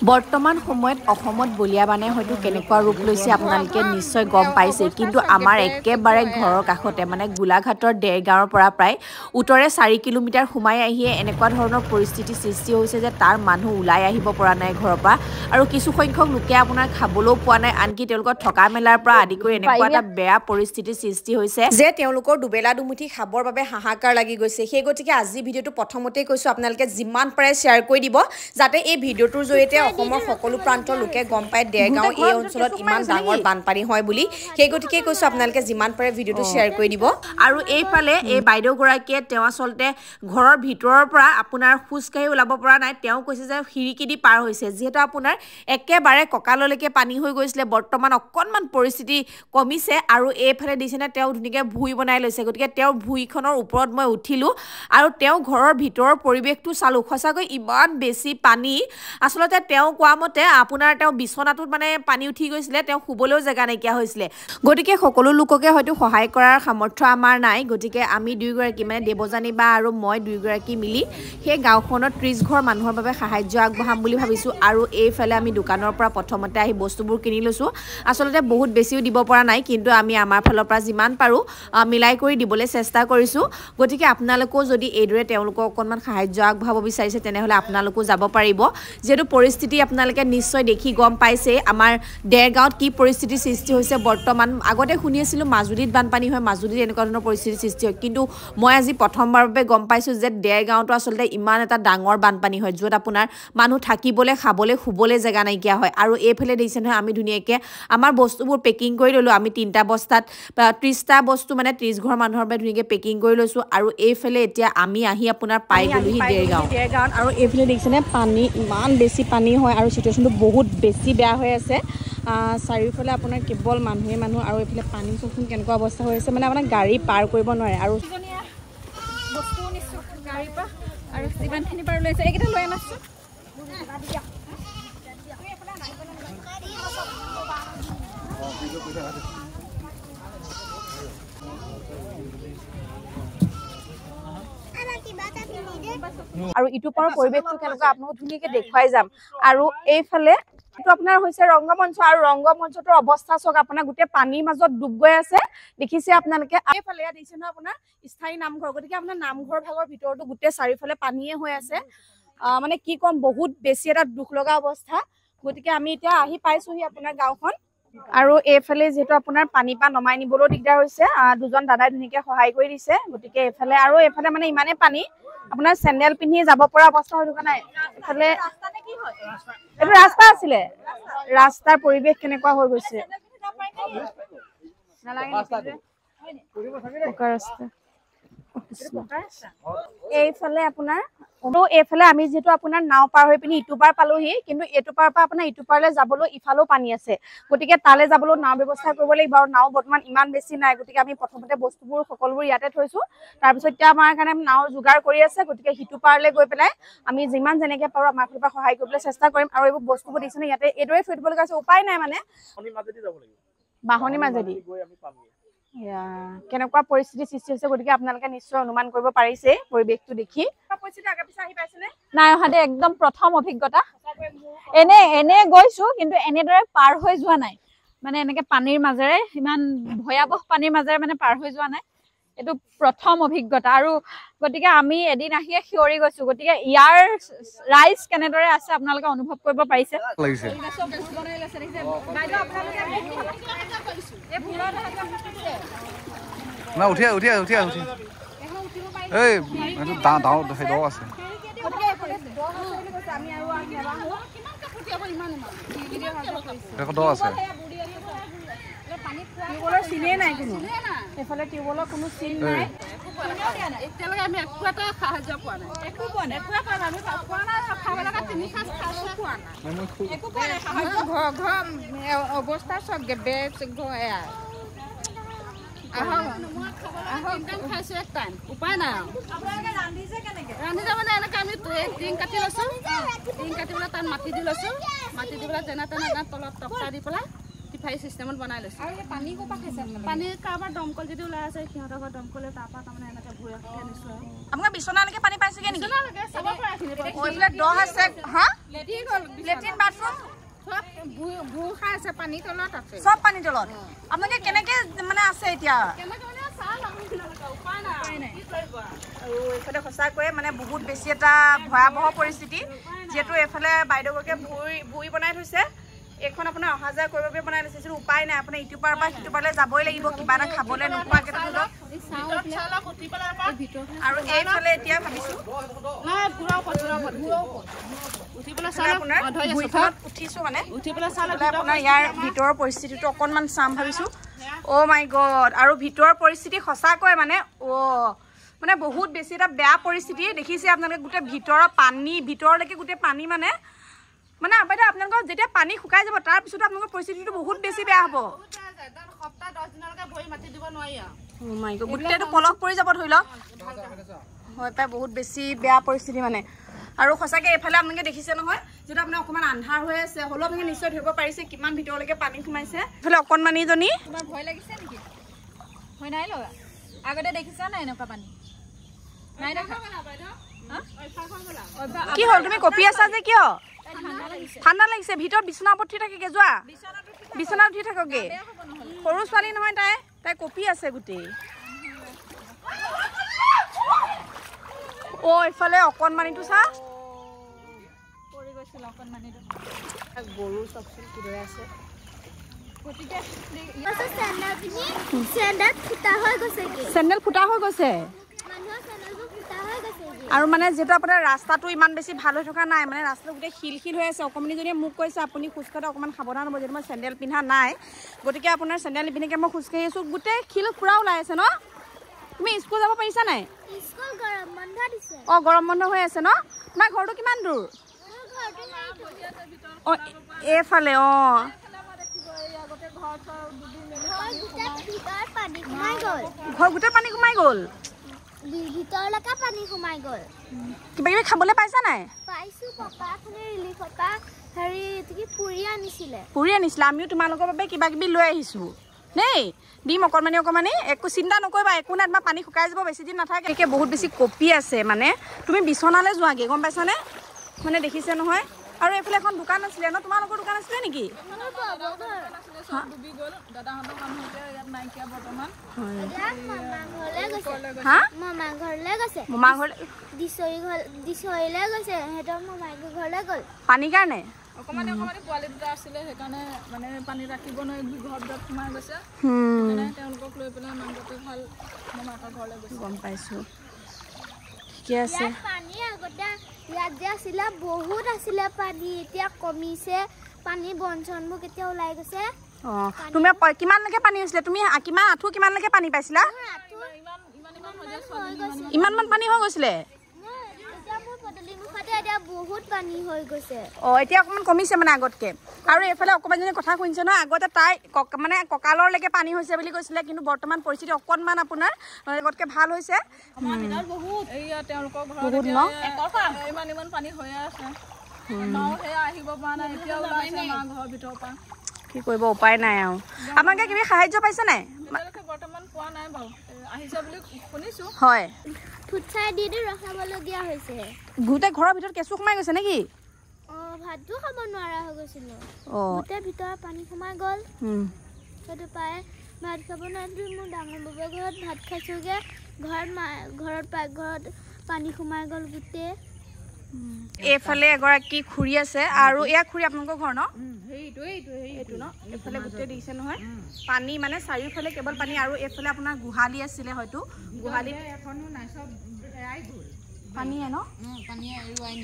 বৰ্তমান সময়ত অসমত বলিয়া বানে হয়তো কেনেকুৱা ৰূপ লৈছে আপোনালোকে নিশ্চয় গম পাইছে কিন্তু আমাৰ একেবাৰে ঘৰৰ কাষতে মানে গোলাঘাটৰ দেৰগাঁৱৰ পৰা প্ৰায় উত্তৰে 4 কিলোমিটাৰ সোমাই আহিয়ে এনেকুৱা ধৰণৰ পৰিস্থিতি সৃষ্টি হৈছে যে তাৰ মানুহ ওলাই আহিব পৰা নাই ঘৰৰ পৰা আৰু কিছু সংখ্যক লোকে আপোনাৰ খাবলৈও পোৱা নাই আনকি তেওঁলোকৰ থকা মেলাৰ পৰা আদি কৰি এনেকুৱা এটা বেয়া পৰিস্থিতিৰ সৃষ্টি হৈছে যে তেওঁলোকৰ দুবেলা দুমুঠি খাবৰ বাবে হাহাকাৰ লাগি গৈছে সেই গতিকে আজি ভিডিঅ'টো প্ৰথমতেই কৈছো আপোনালোকে যিমান পাৰে শ্বেয়াৰ কৰি দিব যাতে এই ভিডিঅ'টোৰ জৰিয়তে অসমৰ সকলো প্ৰান্তৰ লোকে গম পায় দেৰগাঁও এই অঞ্চলত ইমান ডাঙৰ বানপানী হয় বুলি সেই গতিকে কৈছো আপোনালোকে যিমান পাৰে ভিডিঅ'টো শ্বেয়াৰ কৰি দিব আৰু এইফালে এই বাইদেউ গৰাকীয়ে তেওঁ আসলতে ঘৰৰ ভিতৰৰ পৰা আপোনাৰ খুজকাঢ়ি ওলাব পৰা নাই তেওঁ কৈছে যে খিৰিকী দি পাৰ হৈছে যেহেতু আপোনাৰ একেবাৰে কঁকাললৈকে পানী হৈ গৈছিলে বৰ্তমান অকণমান পৰিস্থিতি কমিছে আৰু এইফালে দিছেনে তেওঁ ধুনীয়াকৈ ভুই বনাই লৈছে গতিকে তেওঁৰ ভুইখনৰ ওপৰত মই উঠিলোঁ আৰু তেওঁ ঘৰৰ ভিতৰৰ পৰিৱেশটো চালোঁ সঁচাকৈ ইমান বেছি পানী আসলতে তেওঁ কোৱা মতে আপোনাৰ তেওঁ বিছনাটোত মানে পানী উঠি গৈছিলে তেওঁ শুবলৈও জেগা নাইকিয়া হৈছিলে গতিকে সকলো লোককে হয়তো সহায় কৰাৰ সামৰ্থ্য আমাৰ নাই গতিকে আমি দুয়োগৰাকী মানে দেৱজানী বা আৰু মই দুয়োগৰাকী মিলি সেই গাঁওখনত 30 ঘৰ মানুহৰ বাবে সাহায্য আগবঢ়াম বুলি ভাবিছোঁ আৰু এইফালে আমি দোকানৰ পৰা প্ৰথমতে আহি বস্তুবোৰ কিনি লৈছোঁ আসলতে বহুত বেছিও দিব পৰা নাই কিন্তু আমি আমাৰ ফালৰ পৰা যিমান পাৰোঁ মিলাই কৰি দিবলৈ চেষ্টা কৰিছোঁ গতিকে আপোনালোকেও যদি এইদৰে তেওঁলোকক অকণমান সাহায্য আগবঢ়াব বিচাৰিছে তেনেহ'লে আপোনালোকো যাব পাৰিব যেহেতু পৰিস্থিতি আপোনালোকে নিশ্চয় দেখি গম পাইছে আমাৰ দেৰগাঁৱত কি পৰিস্থিতি সৃষ্টি হৈছে বৰ্তমান আগতে শুনি আছিলোঁ মাজুলীত বানপানী হয় মাজুলীত এনেকুৱা ধৰণৰ পৰিস্থিতি সৃষ্টি হয় কিন্তু মই আজি প্ৰথমবাৰৰ বাবে গম পাইছোঁ যে দেৰগাঁৱতো আচলতে ইমান এটা ডাঙৰ বানপানী হয় য'ত আপোনাৰ মানুহ থাকিবলৈ খাবলৈ শুবলৈ জেগা নাইকিয়া হয় আৰু এইফালে দেখিছে নহয় আমি ধুনীয়াকৈ আমাৰ বস্তুবোৰ পেকিং কৰি ল'লোঁ আমি 3টা বস্তাত 30টা বস্তু মানে 30 ঘৰ মানুহৰ বাবে ধুনীয়াকৈ পেকিং কৰি লৈছোঁ আৰু এইফালে এতিয়া আমি আহি আপোনাৰ পাই গ'লোহি দেৰগাঁৱত আৰু এইফালে দেখিছেনে পানী ইমান বেছি পানী হয় আৰু চিটুৱেশ্যনটো বহুত বেছি বেয়া হৈ আছে চাৰিওফালে আপোনাৰ কেৱল মানুহ আৰু এইফালে পানী চোন কেনেকুৱা অৱস্থা হৈ আছে মানে আপোনাৰ গাড়ী পাৰ কৰিব নোৱাৰে আৰু বস্তু নিছোঁ গাড়ীৰ পৰা আৰু যিমানখিনি পাৰ লৈছে এইকেইটা লৈ আনাছোঁ আৰু ইটোৰ পৰা পৰিৱেশটো কেনেকুৱা আপোনাক ধুনীয়াকৈ দেখুৱাই যাম আৰু এইফালে এইটো আপোনাৰ হৈছে ৰংগমঞ্চ আৰু ৰংগমঞ্চটোৰ অৱস্থা চাওক আপোনাৰ গোটেই পানীৰ মাজত ডুব গৈ আছে দেখিছে আপোনালোকে এইফালে দেখিছে ন আপোনাৰ স্থায়ী নামঘৰ গতিকে আপোনাৰ নামঘৰ ভাগৰ ভিতৰতো গোটেই চাৰিওফালে পানীয়ে হৈ আছে মানে কি ক'ম বহুত বেছি এটা দুখ লগা অৱস্থা গতিকে আমি এতিয়া আহি পাইছোহি আপোনাৰ গাঁওখন আৰু এইফালে যেহেতু আপোনাৰ পানী পা নমাই নিবলৈও দিগদাৰ হৈছে দুজন দাদাই ধুনীয়াকৈ সহায় কৰি দিছে গতিকে এইফালে আৰু এইফালে মানে ইমানেই পানী আপোনাৰ চেণ্ডেল পিন্ধি যাব পৰা অৱস্থা হৈ থকা নাই এইফালে এইটো ৰাস্তা আছিলে ৰাস্তাৰ পৰিৱেশ কেনেকুৱা হৈ গৈছে এইফালে আপোনাৰ এইফালে আমি যেহেতু আপোনাৰ নাও পাৰ হৈ পিনি ইটো পাৰ পালোহি কিন্তু এইটো পাৰৰ পৰা আপোনাৰ ইটো পাৰলৈ যাবলৈ ইফালেও পানী আছে গতিকে তালৈ যাবলৈ নাও ব্যৱস্থা কৰিব লাগিব আৰু নাও বৰ্তমান ইমান বেছি নাই গতিকে আমি প্ৰথমতে বস্তুবোৰ সকলোবোৰ ইয়াতে থৈছোঁ তাৰপিছত এতিয়া আমাৰ কাৰণে নাও যোগাৰ কৰি আছে গতিকে সিটো পাৰলৈ গৈ পেলাই আমি যিমান যেনেকৈ পাৰোঁ আমাৰ ফালৰ পৰা সহায় কৰিবলৈ চেষ্টা কৰিম আৰু এইবোৰ বস্তুবোৰ দিছে ইয়াতে এইদৰে থৈ দিব লগা আছে উপায় নাই মানে বাহনী মাজেদি কেনেকুৱা পৰিস্থিতি সৃষ্টি হৈছে গতিকে আপোনালোকে নিশ্চয় অনুমান কৰিব পাৰিছে পৰিৱেশটো দেখি নাই অহা দে একদম প্ৰথম অভিজ্ঞতা এনে গৈছো কিন্তু এনেদৰে পাৰ হৈ যোৱা নাই মানে এনেকে পানীৰ মাজেৰে ইমান ভয়াৱহ পানীৰ মাজেৰে মানে পাৰ হৈ যোৱা নাই এইটো প্ৰথম অভিজ্ঞতা আৰু গতিকে আমি এদিন আহিয়ে শিয়ৰি গৈছো গতিকে ইয়াৰ ৰাইজ কেনেদৰে আছে আপোনালোকে অনুভৱ কৰিব পাৰিছে না উঠিয়া এই ডাঙৰ আছে টিউবৱেলৰ চিনেই নাই কোনো এইফালে টিউবৱেলৰ কোনো চিন নাই এতিয়ালৈকে আমি একো এটা সাহায্য পোৱা নাই একো পোৱা নাই আমি পোৱা নাই খাবলৈকে 3 সাঁজ খাইছো পোৱা নাই একো পোৱা নাই ঘৰ অৱস্থা চব বেছ এয়া খাইছো এক টাইম উপায় নাই ৰান্ধি মানে এনেকৈ আমি টিং কাটি লৈছোঁ টিং কাটি পেলাই তাত মাটি দি লৈছোঁ মাটি দি পেলাই যেনে তেনে তলত টকা দি পেলাই টিফাই চিষ্টেমত বনাই লৈছোঁ আৰু পানী ক'ৰ পৰা খাইছে পানী কাৰোবাৰ দমকল যদি ওলাই আছে সিহঁতৰ ঘৰত দমকলে তাৰপৰা তাৰমানে এনেকৈ ভূঁই আনিছোঁ আৰু আপোনাৰ বিচনালৈকে পানী পাইছেগে নেকি বিচনালৈকে চাব পৰা এইখিনি এইফালে দ আছে হা লেট্ৰিন বাথৰুম চব ভূ খাই আছে পানী তলত আছে সব পানী তলত আপোনালোকে কেনেকে মানে আছে এতিয়া কেনেকৈ মানে চাল উপায় নাই কি কৰিব আৰু এইফালে সঁচাকৈয়ে মানে বহুত বেছি এটা ভয়াৱহ পৰিস্থিতি যিহেতু এইফালে বাইদেউগৰাকীয়ে ভুই বনাই থৈছে এইখন আপোনাৰ অহা যোৱা কৰিবৰ বাবে বনাই লৈছে উপায় নাই আপোনাৰ ইটো পাৰ পৰা সিটো পাৰলৈ যাবই লাগিব কিবা এটা খাবলৈ নোখোৱাকৈ আৰু এইফালে এতিয়া ভাবিছোঁ উঠিছোঁ মানে আপোনাৰ ইয়াৰ ভিতৰৰ পৰিস্থিতিটো অকণমান চাম ভাবিছোঁ অ' মাই গড আৰু ভিতৰৰ পৰিস্থিতি সঁচাকৈ মানে মানে বহুত বেছি এটা বেয়া পৰিস্থিতি দেখিছে আপোনালোকে গোটেই ভিতৰৰ পানী ভিতৰলৈকে গোটেই পানী মানে বাইদেউ আপোনালোকৰ যেতিয়া পানী শুকাই যাব তাৰপিছতো আপোনালোকৰ পৰিস্থিতিটো বহুত বেছি বেয়া হ'ব গোটেইটো পলস পৰি যাব ধৰি লওক হয় পাই বহুত বেছি বেয়া পৰিস্থিতি মানে আৰু সঁচাকৈ এইফালে আপোনালোকে দেখিছে নহয় যিটো আপোনাৰ অকণমান আন্ধাৰ হৈ আছে হ'লেও আপোনালোকে নিশ্চয় ধৰিব পাৰিছে কিমান ভিতৰলৈকে পানী সোমাইছে এইফালে অকণমানিজনী তোমাৰ ভয় লাগিছে নেকি ভয় নাই লগা আগতে দেখিছা নাই এনেকুৱা পানী নাই দেখা কি হ'ল তুমি কপি আছা যে কিয় ঠাণ্ডা লাগিছে ভিতৰত বিছনা ওপৰত উঠি থাকেগে যোৱা বিছনাত উঠি থাকগে সৰু ছোৱালী নহয় তাই কপি আছে গোটেই অ' এইফালে অকণমানিটো চা পৰি গৈছিল অকণমানিটো গৰু চকচোন কিদৰে আছে চেণ্ডেল ফুটা হৈ গৈছে আৰু মানে যেটো আপোনাৰ ৰাস্তাটো ইমান বেছি ভাল হৈ থকা নাই মানে ৰাস্তাটো গোটেই শিল হৈ আছে অকমানিজনীয়ে মোক কৈছে আপুনি খোজকাঢ়ি অকমান সাৱধান হ'ব যেটো মই চেণ্ডেল পিন্ধা নাই গতিকে আপোনাৰ চেণ্ডেল নিপিন্ধাকে মই খোজকাঢ়ি আছোঁ গোটেই শিল খুৰা ওলাই আছে ন তুমি স্কুল যাব পাৰিছা নাই স্কুল গৰম বন্ধ দিছে গৰম বন্ধ হৈ আছে ন তোমাৰ ঘৰটো কিমান দূৰ এইফালে ঘৰ গোটেই পানী সোমাই গ'ল ভিতৰলৈকে পানী সোমাই গ'ল কিবা কিবি খাবলৈ পাইছা নাই পাইছো পকাখনে ৰিলিফৰ হেৰি পুৰি আনিছিলে আমিও তোমালোকৰ বাবে কিবা কিবি লৈ আহিছোঁ দেই দিম অকণমানি একো চিন্তা নকৰিবা একো নাই তোমাৰ পানী শুকাই যাব বেছি দিন নাথাকে একে বহুত বেছি কপি আছে মানে তুমি বিচনালৈ যোৱাগে গম পাইছানে মানে দেখিছে নহয় আৰু এইফালে এখন দোকান আছিলে ন তোমালোকৰ দোকান আছিলে নেকি পানীৰ কাৰণে অকমানি পোৱালি দুটা আছিলে সেইকাৰণে মানে পানী ৰাখিব নোৱাৰি ঘৰত সোমাই গৈছে তেওঁলোকক লৈ পেলাই মাংসটো ভাল মামাকৰ ঘৰলৈ গৈছে গম পাইছোঁ ঠিকে আছে পানী আগতে ইয়াত যে আছিলে বহুত আছিলে পানী এতিয়া কমিছে পানী বনচনবোৰ কেতিয়া ওলাই গৈছে তুমি কিমানলৈকে পানী হৈছিলে তুমি কিমান আঁঠু কিমানলৈকে পানী পাইছিলা ইমানমান পানী হৈ গৈছিলে বহুত পানী হৈ গৈছে এতিয়া অকণমান কমিছে মানে আগতকে আৰু এইফালে অকণমানজনী কথা শুনিছে ন আগতে তাই মানে কঁকালৰলৈকে পানী হৈছে বুলি কৈছিলে কিন্তু বৰ্তমান পৰিস্থিতি অকণমান আপোনাৰ আগতকে ভাল হৈছে তেওঁলোকৰ ইমান পানী হৈ আছে আহিব পৰা নাই এতিয়া ঘৰৰ ভিতৰৰ পৰা কি কৰিব উপায় নাই আৰু আপোনালোকে কিবা সাহায্য পাইছে নাই বৰ্তমান পোৱা নাই বাৰু আহিছে বুলি শুনিছো হয় ফুটছাই দি ৰখাবলগীয়া হৈছে গোটেই ঘৰৰ ভিতৰত কেঁচু সোমাই গৈছে নেকি ভাতো খাব নোৱাৰা হৈ গৈছিলো গোটেই ভিতৰত পানী সোমাই গ'ল সেইটো পাই ভাত খাব নোৱাৰিলো মোৰ ডাঙৰ বাবাৰ ঘৰত ভাত খাইছোগে ঘৰত পাকঘৰত পানী সোমাই গ'ল গোটেই এইফালে এগৰাকী খুৰী আছে আৰু এয়া খুৰী আপোনালোকৰ ঘৰ ন এইটো ন এইফালে গোটেই দেখিছে নহয় পানী মানে চাৰিওফালে কেৱল পানী আৰু এইফালে আপোনাৰ গোহালি আছিলে হয়তো গোহালি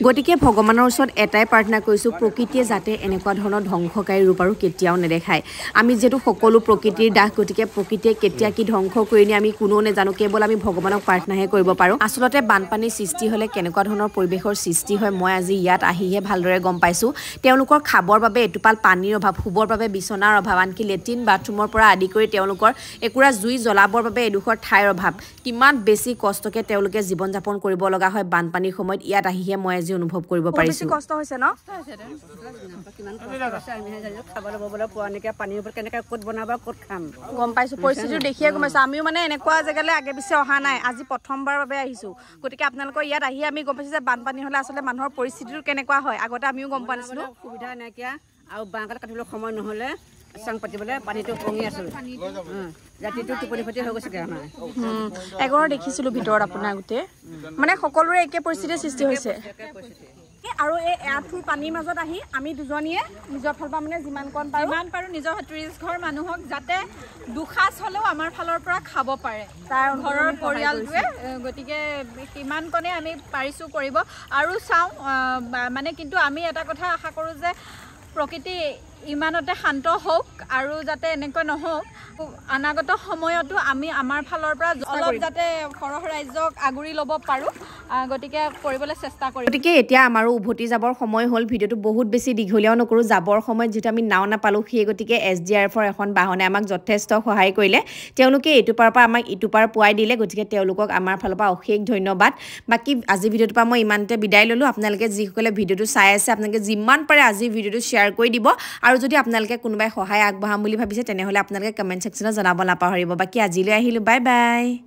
গতিকে ভগৱানৰ ওচৰত এটাই প্ৰাৰ্থনা কৰিছোঁ প্ৰকৃতিয়ে যাতে এনেকুৱা ধৰণৰ ধ্বংসকাৰী ৰূপ আৰু কেতিয়াও নেদেখায় আমি যিহেতু সকলো প্ৰকৃতিৰ দাস গতিকে প্ৰকৃতিয়ে কেতিয়া কি ধ্বংস কৰি নিয়ে আমি কোনেও নেজানো কেৱল আমি ভগৱানক প্ৰাৰ্থনাহে কৰিব পাৰোঁ আচলতে বানপানীৰ সৃষ্টি হ'লে কেনেকুৱা ধৰণৰ পৰিৱেশৰ সৃষ্টি হয় মই আজি ইয়াত আহিহে ভালদৰে গম পাইছোঁ তেওঁলোকৰ খাবৰ বাবে এটোপাল পানীৰ অভাৱ শুবৰ বাবে বিচনাৰ অভাৱ আনকি লেট্ৰিন বাথৰুমৰ পৰা আদি কৰি তেওঁলোকৰ একুৰা জুই জ্বলাবৰ বাবে এডোখৰ ঠাইৰ অভাৱ কিমান বেছি কষ্টকে তেওঁলোকে জীৱন যাপন কৰিব লগা হয় বানপানীৰ সময়ত ইয়াত আহিহে মই আজি অনুভৱ কৰিব পাৰিছো বেছি কষ্ট হৈছে ন গম পাইছো পৰিস্থিতি দেখিয়ে গম পাইছো আমিও মানে এনেকুৱা জেগালৈ আগে পিছে অহা নাই আজি প্ৰথমবাৰৰ বাবে আহিছো গতিকে আপোনালোকৰ ইয়াত আহি আমি গম পাইছো যে বানপানী হ'লে আচলতে মানুহৰ পৰিস্থিতিটো কেনেকুৱা হয় আগতে আমিও গম পোৱা নাছিলো সুবিধা নাইকিয়া আৰু বাঁহকাঠ কাটিবলৈ সময় নহ'লে চাং পাতিবলৈ পানীটো পঙি আছো ৰাতিটো টোপনি ফটি হৈ গৈছেগৈ আমাৰ এগৰ দেখিছিলো ভিতৰত আপোনাৰ গোটেই মানে সকলোৰে একে পৰিস্থিতিৰ সৃষ্টি হৈছে আৰু এই এয়াঠুৰ পানীৰ মাজত আহি আমি দুজনীয়ে নিজৰ ফালৰ পৰা মানে যিমান পাৰো নিজৰ 30 ঘৰ মানুহক যাতে দুখাজ হ'লেও আমাৰ ফালৰ পৰা খাব পাৰে তাৰ ঘৰৰ পৰিয়ালটোৱে গতিকে কিমান কনে আমি পাৰিছো কৰিব আৰু চাওঁ মানে কিন্তু আমি এটা কথা আশা কৰো যে প্ৰকৃতি ইমানতে শান্ত হোক আৰু যাতে এনেকৈ নহওক অনাগত সময়তো আমি আমাৰ ফালৰ পৰা অলপ যাতে সৰহ ৰাজ্যক আগুৰি ল'ব পাৰো গতিকে কৰিবলৈ চেষ্টা কৰিম গতিকে এতিয়া আমাৰো উভতি যাবৰ সময় হ'ল ভিডিঅ'টো বহুত বেছি দীঘলীয়াও নকৰো যাবৰ সময়ত যেটা আমি নাও নাপালো সেই গতিকে SDRFৰ এখন বাহনে আমাক যথেষ্ট সহায় কৰিলে তেওঁলোকে এইটো পাৰৰ পৰা আমাক ইটো পাৰ পুৱাই দিলে গতিকে তেওঁলোকক আমাৰ ফালৰ পৰা অশেষ ধন্যবাদ বাকি আজি ভিডিঅ'টো পৰা মই ইমানতে বিদায় ললো আপোনালোকে যিসকলে ভিডিঅ'টো চাই আছে আপোনালোকে যিমান পাৰে আজি ভিডিঅ'টো শ্বেয়াৰ কৰি দিব আৰু যদি আপোনালোকে কোনোবাই সহায় আগবঢ়াম বুলি ভাবিছে তেনেহলে আপোনালোকে কমেন্ট সেকশনত জনাব নাপাহৰিব বাকি আজিলৈ আহিলো বাই বাই